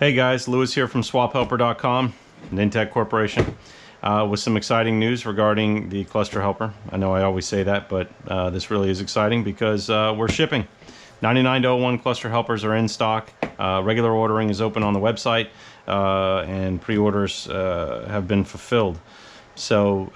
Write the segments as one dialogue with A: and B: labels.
A: Hey guys, Lewis here from SwapHelper.com, Nintech Corporation, with some exciting news regarding the cluster helper. I know I always say that, but this really is exciting because we're shipping. 9901 cluster helpers are in stock. Regular ordering is open on the website, and pre-orders have been fulfilled. So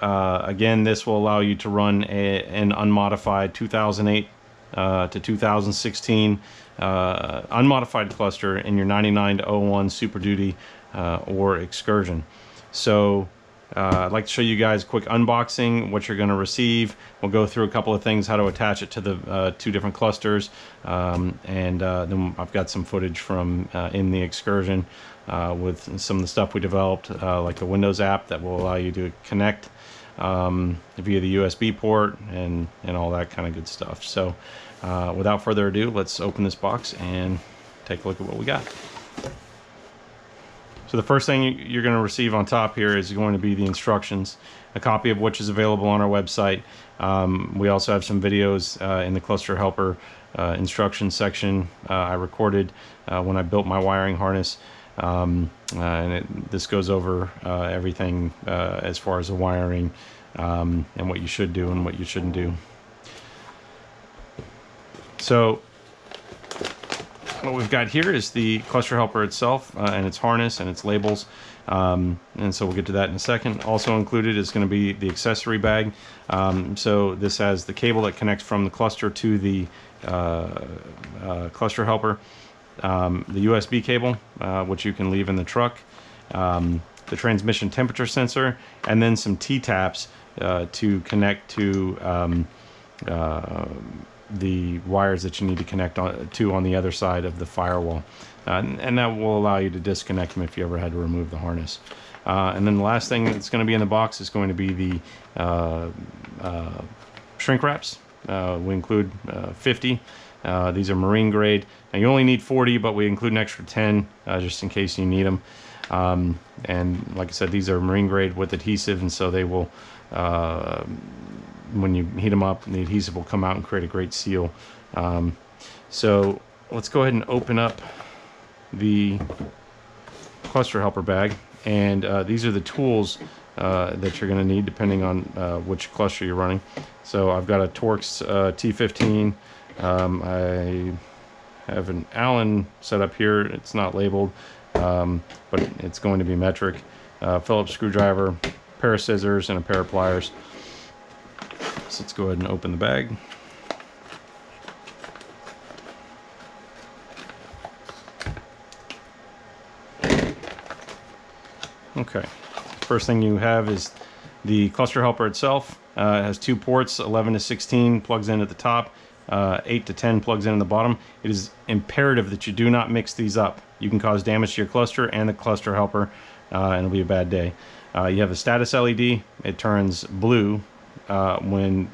A: again, this will allow you to run an unmodified 2008 to 2016 unmodified cluster in your 9901 Super Duty or Excursion. So I'd like to show you guys a quick unboxing, what you're going to receive. We'll go through a couple of things, how to attach it to the two different clusters, and then I've got some footage from in the Excursion with some of the stuff we developed, like the Windows app that will allow you to connect via the USB port and all that kind of good stuff. So without further ado, let's open this box and take a look at what we got. So the first thing you're going to receive on top here is going to be the instructions, a copy of which is available on our website. We also have some videos in the cluster helper instruction section I recorded when I built my wiring harness. This goes over everything as far as the wiring and what you should do and what you shouldn't do. So what we've got here is the cluster helper itself and its harness and its labels, and so we'll get to that in a second. Also included is going to be the accessory bag. So this has the cable that connects from the cluster to the cluster helper, the USB cable, which you can leave in the truck, the transmission temperature sensor, and then some T-taps to connect to the wires that you need to connect to on the other side of the firewall, and that will allow you to disconnect them if you ever had to remove the harness. And then the last thing that's going to be in the box is going to be the shrink wraps. We include 50. These are marine grade. Now you only need 40, but we include an extra 10 just in case you need them. And like I said, these are marine grade with adhesive, and so they will, when you heat them up, the adhesive will come out and create a great seal. So let's go ahead and open up the cluster helper bag, and these are the tools that you're going to need depending on which cluster you're running. So I've got a Torx T15. I have an Allen set up here. It's not labeled, but it's going to be metric. Phillips screwdriver, pair of scissors, and a pair of pliers. So let's go ahead and open the bag. Okay, first thing you have is the cluster helper itself. It has two ports, 11 to 16 plugs in at the top, 8 to 10 plugs in the bottom. It is imperative that you do not mix these up. You can cause damage to your cluster and the cluster helper, and it'll be a bad day. You have a status LED. It turns blue when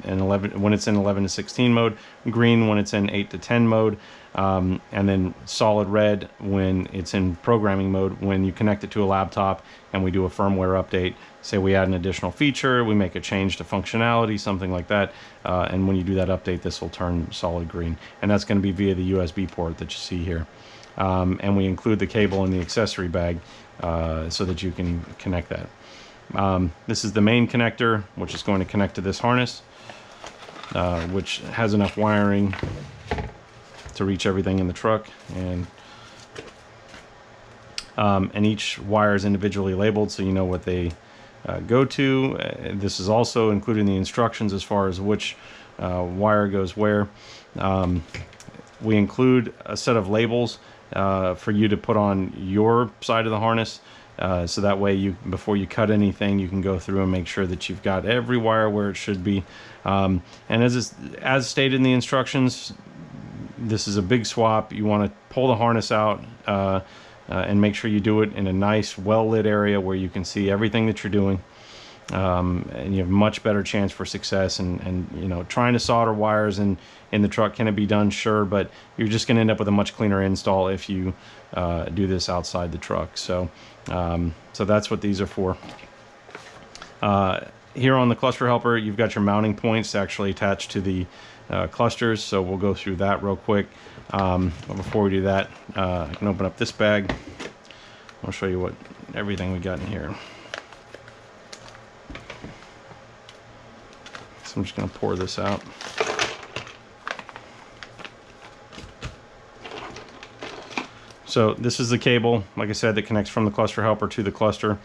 A: it's in 11 to 16 mode, green when it's in 8 to 10 mode, and then solid red when it's in programming mode when you connect it to a laptop and we do a firmware update. Say we add an additional feature, we make a change to functionality, something like that, and when you do that update, this will turn solid green, and that's going to be via the USB port that you see here. And we include the cable in the accessory bag so that you can connect that. This is the main connector, which is going to connect to this harness, which has enough wiring to reach everything in the truck, and each wire is individually labeled so you know what they go to. This is also included in the instructions as far as which wire goes where. We include a set of labels for you to put on your side of the harness. So that way, before you cut anything, you can go through and make sure that you've got every wire where it should be. And as stated in the instructions, this is a big swap. You want to pull the harness out and make sure you do it in a nice, well-lit area where you can see everything that you're doing. And you have a much better chance for success. And you know, trying to solder wires in the truck, can it be done? Sure, but you're just going to end up with a much cleaner install if you do this outside the truck. So that's what these are for. Here on the cluster helper, you've got your mounting points actually attached to the clusters, so we'll go through that real quick. But before we do that, I can open up this bag. I'll show you what everything we got in here. So I'm just going to pour this out. So this is the cable, like I said, that connects from the cluster helper to the cluster.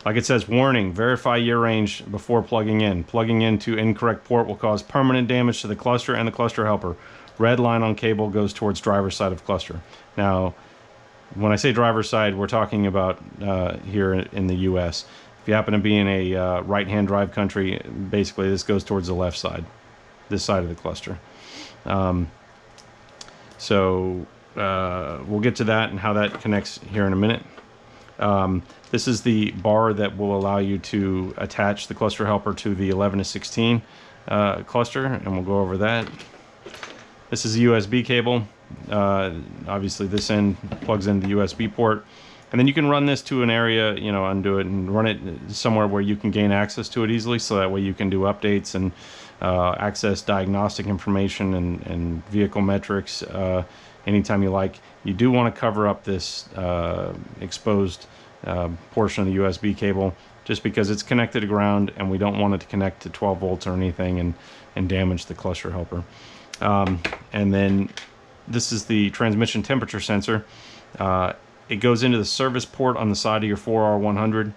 A: Like it says, warning, verify year range before plugging in. Plugging into incorrect port will cause permanent damage to the cluster and the cluster helper. Red line on cable goes towards driver's side of cluster. Now, when I say driver's side, we're talking about here in the US. If you happen to be in a right-hand drive country, basically this goes towards the left side, this side of the cluster. We'll get to that and how that connects here in a minute. This is the bar that will allow you to attach the cluster helper to the 11 to 16 cluster, and we'll go over that. This is a USB cable. Obviously this end plugs into the USB port, and then you can run this to an area, you know, undo it and run it somewhere where you can gain access to it easily, so that way you can do updates and access diagnostic information and vehicle metrics anytime you like. You do want to cover up this exposed portion of the USB cable, just because it's connected to ground and we don't want it to connect to 12 volts or anything and damage the cluster helper. And then this is the transmission temperature sensor. It goes into the service port on the side of your 4R100.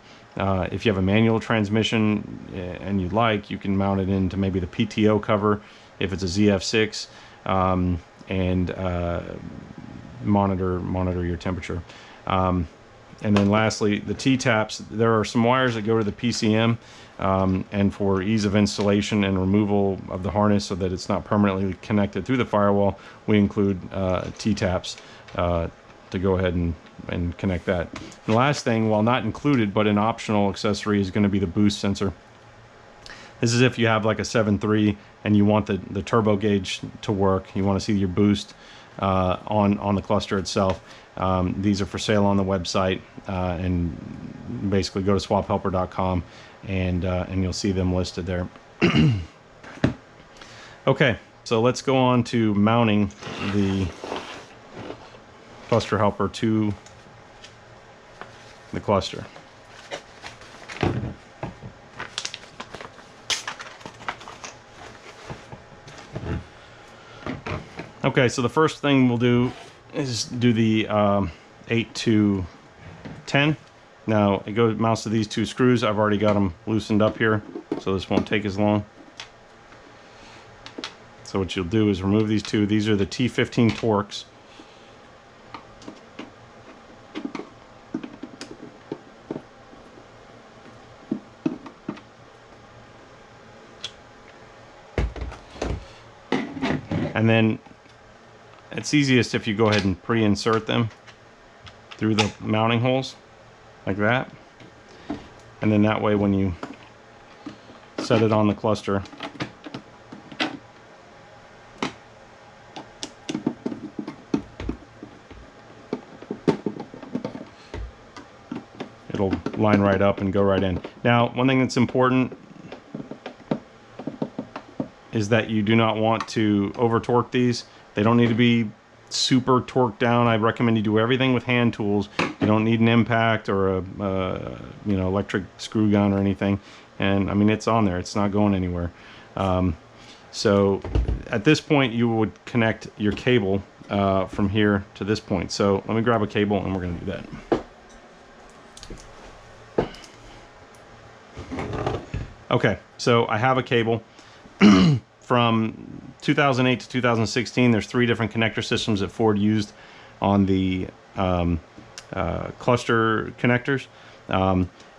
A: If you have a manual transmission and you'd like, you can mount it into maybe the PTO cover if it's a ZF6, and monitor your temperature. And then lastly, the T-taps. There are some wires that go to the PCM, and for ease of installation and removal of the harness so that it's not permanently connected through the firewall, we include T-taps to go ahead and connect that. And the last thing, while not included but an optional accessory, is going to be the boost sensor. This is if you have like a 7.3 and you want the turbo gauge to work. You want to see your boost on the cluster itself. These are for sale on the website, and basically go to swaphelper.com and you'll see them listed there. Okay, so let's go on to mounting the cluster helper to the cluster. Okay, so the first thing we'll do is do the 8 to 10. Now it mounts to these two screws. I've already got them loosened up here, so this won't take as long. So what you'll do is remove these two. These are the T15 Torx. And then it's easiest if you go ahead and pre-insert them through the mounting holes like that, and then that way when you set it on the cluster, it'll line right up and go right in. Now, one thing that's important is that you do not want to over torque these. They don't need to be super torqued down. I recommend you do everything with hand tools. You don't need an impact or a electric screw gun or anything. And I mean, it's on there. It's not going anywhere. So at this point, you would connect your cable from here to this point. So let me grab a cable and we're going to do that. Okay, so I have a cable. From 2008 to 2016, there's 3 different connector systems that Ford used on the cluster connectors.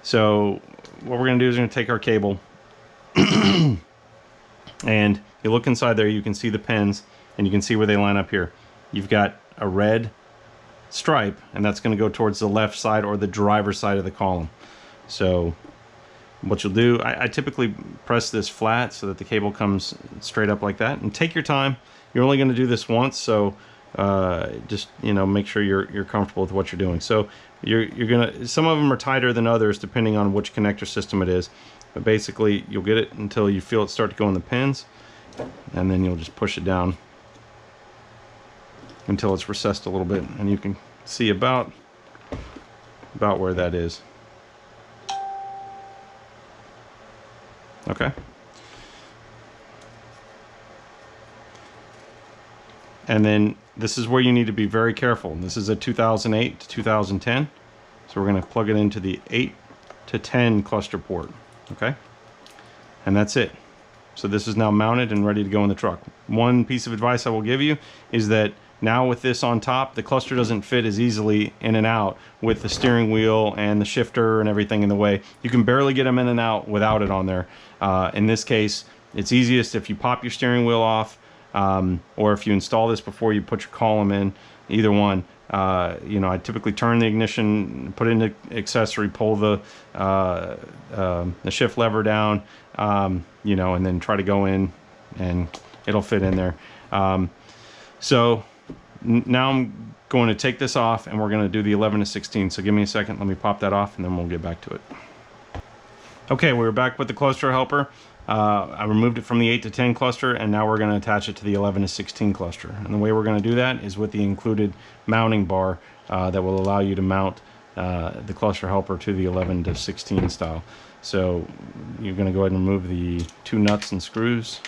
A: So what we're going to do is we're going to take our cable and you look inside there, you can see the pins and you can see where they line up here. You've got a red stripe, and that's going to go towards the left side or the driver's side of the column. So what you'll do, I typically press this flat so that the cable comes straight up like that, and take your time. You're only going to do this once, so just make sure you're comfortable with what you're doing. So you're gonna, some of them are tighter than others depending on which connector system it is, but basically you'll get it until you feel it start to go in the pins, and then you'll just push it down until it's recessed a little bit, and you can see about about where that is. Okay. And then this is where you need to be very careful. This is a 2008 to 2010. So we're going to plug it into the 8 to 10 cluster port. Okay. And that's it. So this is now mounted and ready to go in the truck. One piece of advice I will give you is that now with this on top, the cluster doesn't fit as easily in and out with the steering wheel and the shifter and everything in the way. You can barely get them in and out without it on there. In this case, it's easiest if you pop your steering wheel off, or if you install this before you put your column in, either one. You know, I typically turn the ignition, put in the accessory, pull the shift lever down, you know, and then try to go in and it'll fit in there. So now I'm going to take this off and we're going to do the 11 to 16. So give me a second, let me pop that off and then we'll get back to it. Okay, we're back with the cluster helper. I removed it from the 8 to 10 cluster and now we're going to attach it to the 11 to 16 cluster. And the way we're going to do that is with the included mounting bar that will allow you to mount the cluster helper to the 11 to 16 style. So you're going to go ahead and remove the 2 nuts and screws.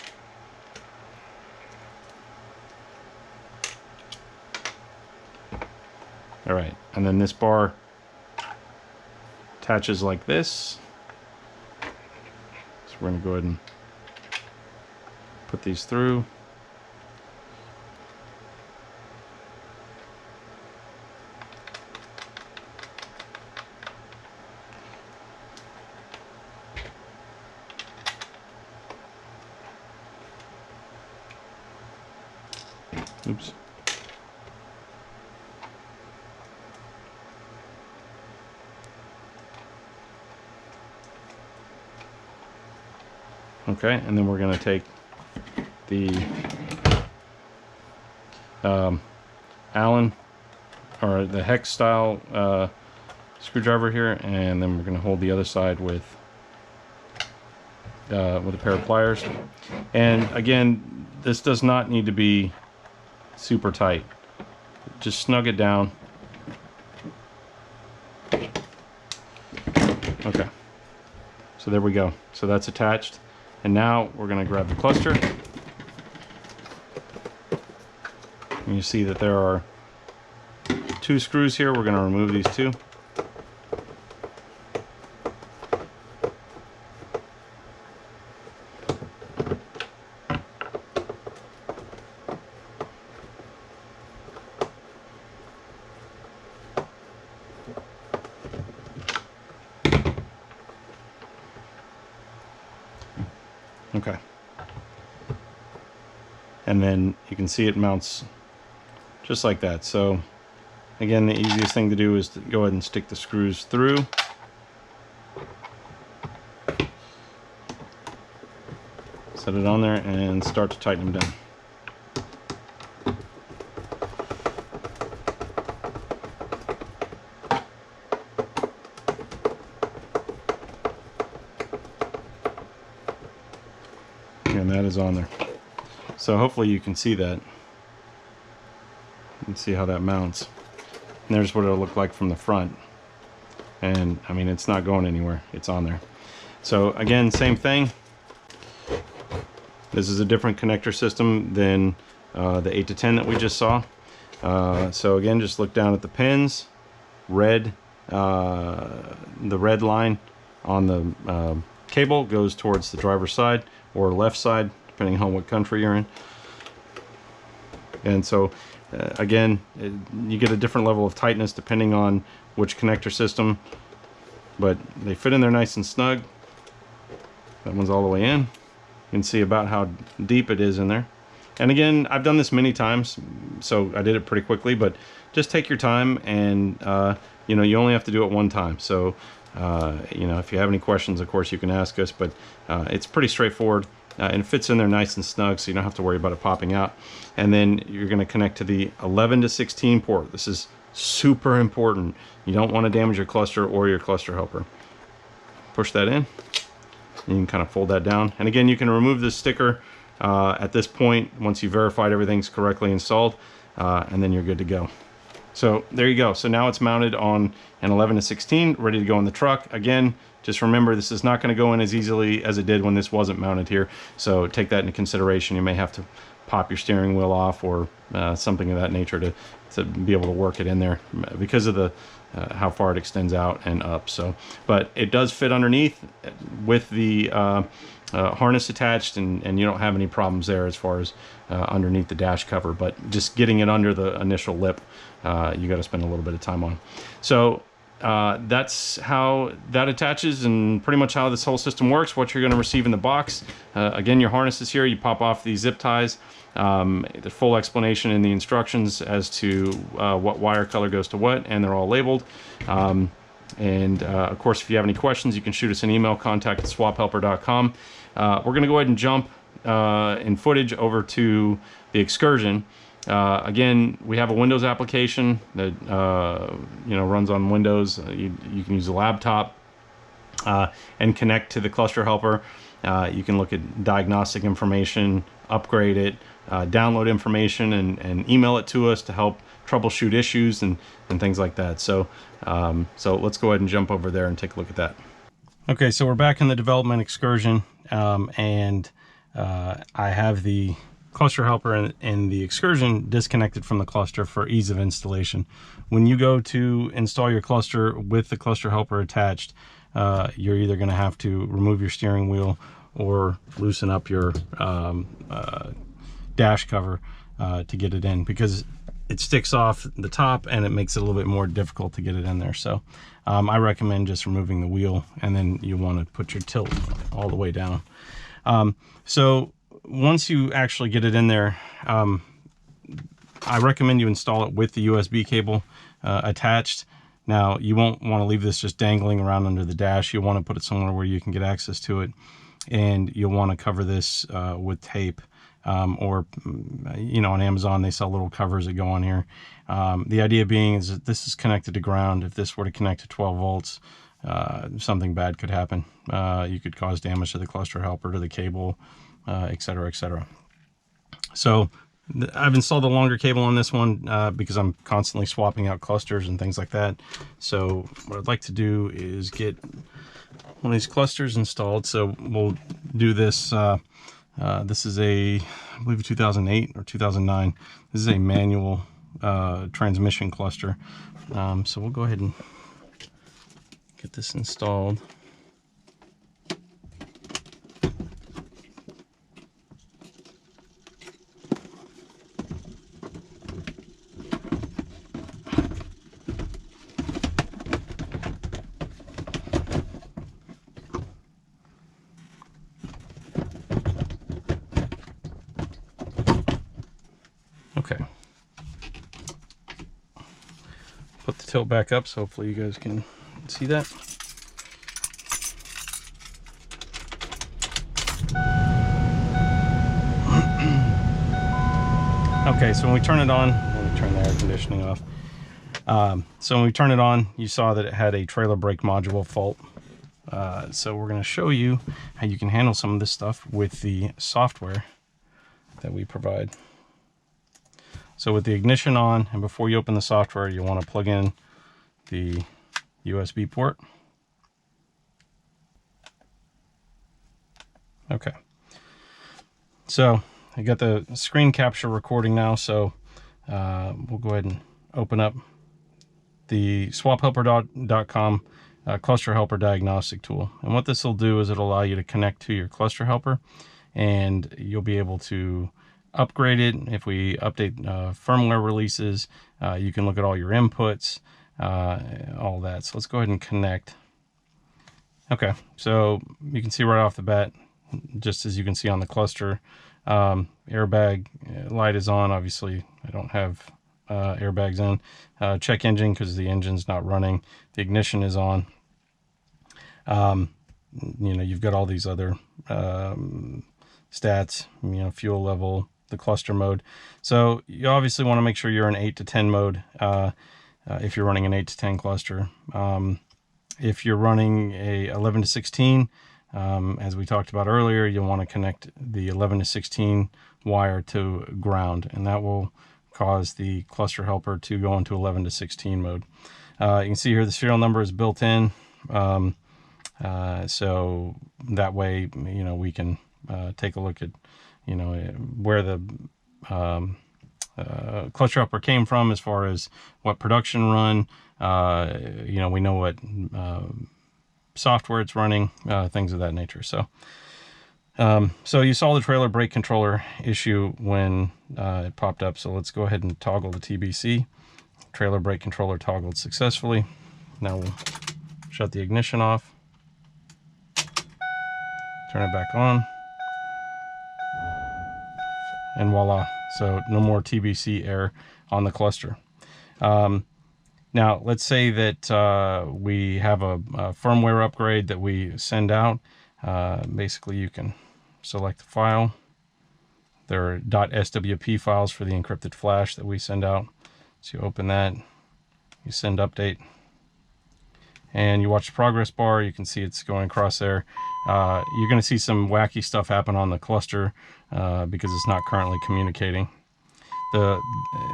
A: Alright, and then this bar attaches like this. So we're going to go ahead and put these through. Oops. Okay, and then we're going to take the Allen or the hex style screwdriver here, and then we're going to hold the other side with a pair of pliers. And again, this does not need to be super tight. Just snug it down. Okay, so there we go. So that's attached. And now we're going to grab the cluster. And you see that there are 2 screws here. We're going to remove these 2. Okay. And then you can see it mounts just like that. So again, the easiest thing to do is to go ahead and stick the screws through. Set it on there and start to tighten them down. And that is on there. So hopefully you can see that. You can see how that mounts. And there's what it'll look like from the front. And I mean, it's not going anywhere. It's on there. So again, same thing. This is a different connector system than the 8 to 10 that we just saw. So again, just look down at the pins. Red, the red line on the cable goes towards the driver's side or left side, depending on what country you're in. And so again, you get a different level of tightness depending on which connector system, but they fit in there nice and snug. That one's all the way in. You can see about how deep it is in there. And again, I've done this many times, so I did it pretty quickly, but just take your time, and you know, you only have to do it one time. So you know, if you have any questions, of course you can ask us, but it's pretty straightforward, and it fits in there nice and snug, so you don't have to worry about it popping out. And then you're going to connect to the 11 to 16 port. This is super important. You don't want to damage your cluster or your cluster helper. Push that in. You can kind of fold that down, and again, you can remove this sticker at this point once you verified everything's correctly installed, and then you're good to go. So there you go. So now it's mounted on an 11 to 16, ready to go in the truck. Again, just remember, this is not going to go in as easily as it did when this wasn't mounted here. So take that into consideration. You may have to pop your steering wheel off or something of that nature to be able to work it in there because of the how far it extends out and up. So, but it does fit underneath with the harness attached, and you don't have any problems there as far as underneath the dash cover. But just getting it under the initial lip, you got to spend a little bit of time on. So that's how that attaches, and pretty much how this whole system works. What you're going to receive in the box. Again, your harness is here. You pop off these zip ties. The full explanation in the instructions as to what wire color goes to what, and they're all labeled. Of course, if you have any questions, you can shoot us an email, contact@swaphelper.com. We're going to go ahead and jump in footage over to the Excursion. Again, we have a Windows application that runs on Windows. You can use a laptop and connect to the cluster helper. You can look at diagnostic information, upgrade it, download information, and email it to us to help troubleshoot issues and things like that. So let's go ahead and jump over there and take a look at that. Okay, so we're back in the development Excursion, and I have the cluster helper and the Excursion disconnected from the cluster for ease of installation. When you go to install your cluster with the cluster helper attached, you're either going to have to remove your steering wheel or loosen up your dash cover to get it in, because it sticks off the top and it makes it a little bit more difficult to get it in there. So I recommend just removing the wheel, and then you want to put your tilt all the way down. So once you actually get it in there, I recommend you install it with the USB cable attached. Now, you won't want to leave this just dangling around under the dash. You'll want to put it somewhere where you can get access to it, and you'll want to cover this with tape, or on Amazon they sell little covers that go on here. The idea being is that this is connected to ground. If this were to connect to 12 volts, something bad could happen. You could cause damage to the cluster helper, to the cable, etc., etc. So I've installed a longer cable on this one because I'm constantly swapping out clusters and things like that. So what I'd like to do is get one of these clusters installed. So we'll do this. This is I believe a 2008 or 2009. This is a manual transmission cluster. So we'll go ahead and get this installed. Okay. Put the tilt back up so hopefully you guys can see that. Okay, so when we turn it on, let me turn the air conditioning off. So when we turn it on, you saw that it had a trailer brake module fault. So we're going to show you how you can handle some of this stuff with the software that we provide. So with the ignition on, and before you open the software, you want to plug in the USB port. Okay. So I got the screen capture recording now, so we'll go ahead and open up the swaphelper.com cluster helper diagnostic tool. And what this will do is it'll allow you to connect to your cluster helper, and you'll be able to upgrade it. If we update firmware releases, you can look at all your inputs, all that. So let's go ahead and connect. Okay, so you can see right off the bat, just as you can see on the cluster, airbag light is on. Obviously I don't have airbags in. Check engine because the engine's not running. The ignition is on. You've got all these other stats, fuel level, the cluster mode. So you obviously want to make sure you're in 8 to 10 mode if you're running an 8 to 10 cluster. If you're running a 11 to 16, as we talked about earlier, you'll want to connect the 11 to 16 wire to ground, and that will cause the cluster helper to go into 11 to 16 mode. You can see here the serial number is built in, so that way, you know, we can take a look at, you know, where the cluster helper came from as far as what production run. You know, we know what software it's running, things of that nature. So so you saw the trailer brake controller issue when it popped up. So let's go ahead and toggle the TBC. Trailer brake controller toggled successfully. Now we'll shut the ignition off, turn it back on, and voila. So no more TBC error on the cluster. Now let's say that we have a firmware upgrade that we send out. Basically you can select the file. There are .swp files for the encrypted flash that we send out. So you open that, you send update, and you watch the progress bar. You can see it's going across there. You're going to see some wacky stuff happen on the cluster because it's not currently communicating.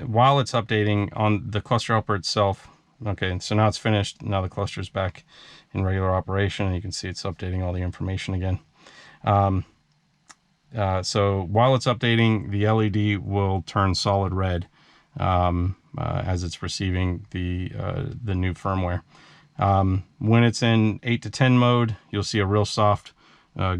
A: While it's updating on the cluster helper itself, okay, so now it's finished. Now the cluster is back in regular operation, and you can see it's updating all the information again. So while it's updating, the LED will turn solid red as it's receiving the new firmware. When it's in 8 to 10 mode, you'll see a real soft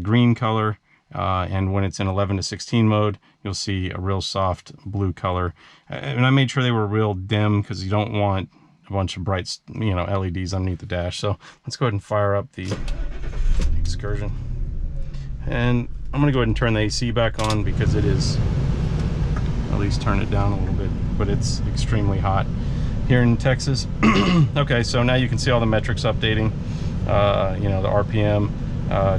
A: green color, and when it's in 11 to 16 mode, you'll see a real soft blue color. And I made sure they were real dim because you don't want a bunch of bright, you know, LEDs underneath the dash. So let's go ahead and fire up the Excursion, and I'm going to go ahead and turn the AC back on because it is, at least turn it down a little bit, but it's extremely hot here in Texas. Okay, so now you can see all the metrics updating. You know, the RPM,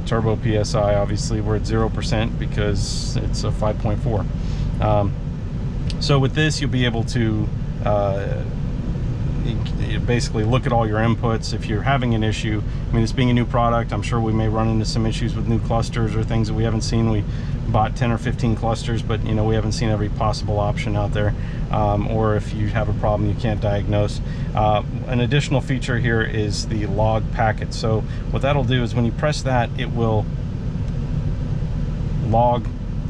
A: turbo PSI, obviously we're at 0% because it's a 5.4. So with this, you'll be able to you basically look at all your inputs. If you're having an issue, I mean, this being a new product, I'm sure we may run into some issues with new clusters or things that we haven't seen. We bought 10 or 15 clusters, but you know, we haven't seen every possible option out there. Or if you have a problem you can't diagnose. An additional feature here is the log packet. So what that'll do is when you press that, it will log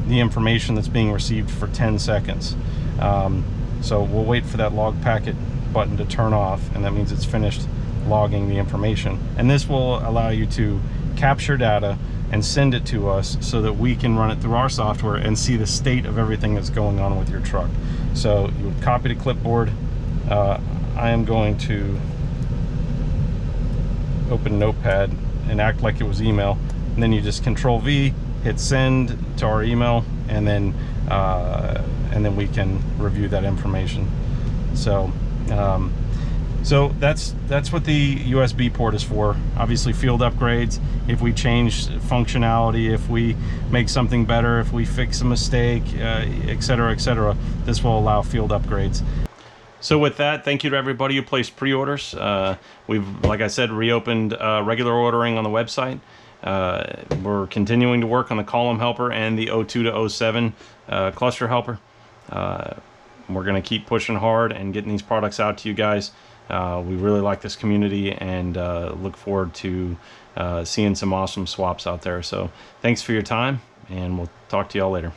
A: the information that's being received for 10 seconds. So we'll wait for that log packet button to turn off, and that means it's finished logging the information. And this will allow you to capture data and send it to us so that we can run it through our software and see the state of everything that's going on with your truck. So you would copy to clipboard. I am going to open Notepad and act like it was email, and then you just Control V, hit send to our email, and then we can review that information. So so that's what the USB port is for. Obviously field upgrades, if we change functionality, if we make something better, if we fix a mistake, etc., this will allow field upgrades. So with that, thank you to everybody who placed pre-orders. We've, like I said, reopened regular ordering on the website. We're continuing to work on the column helper and the 02 to 07 cluster helper. We're going to keep pushing hard and getting these products out to you guys. We really like this community and look forward to seeing some awesome swaps out there. So thanks for your time, and we'll talk to y'all later.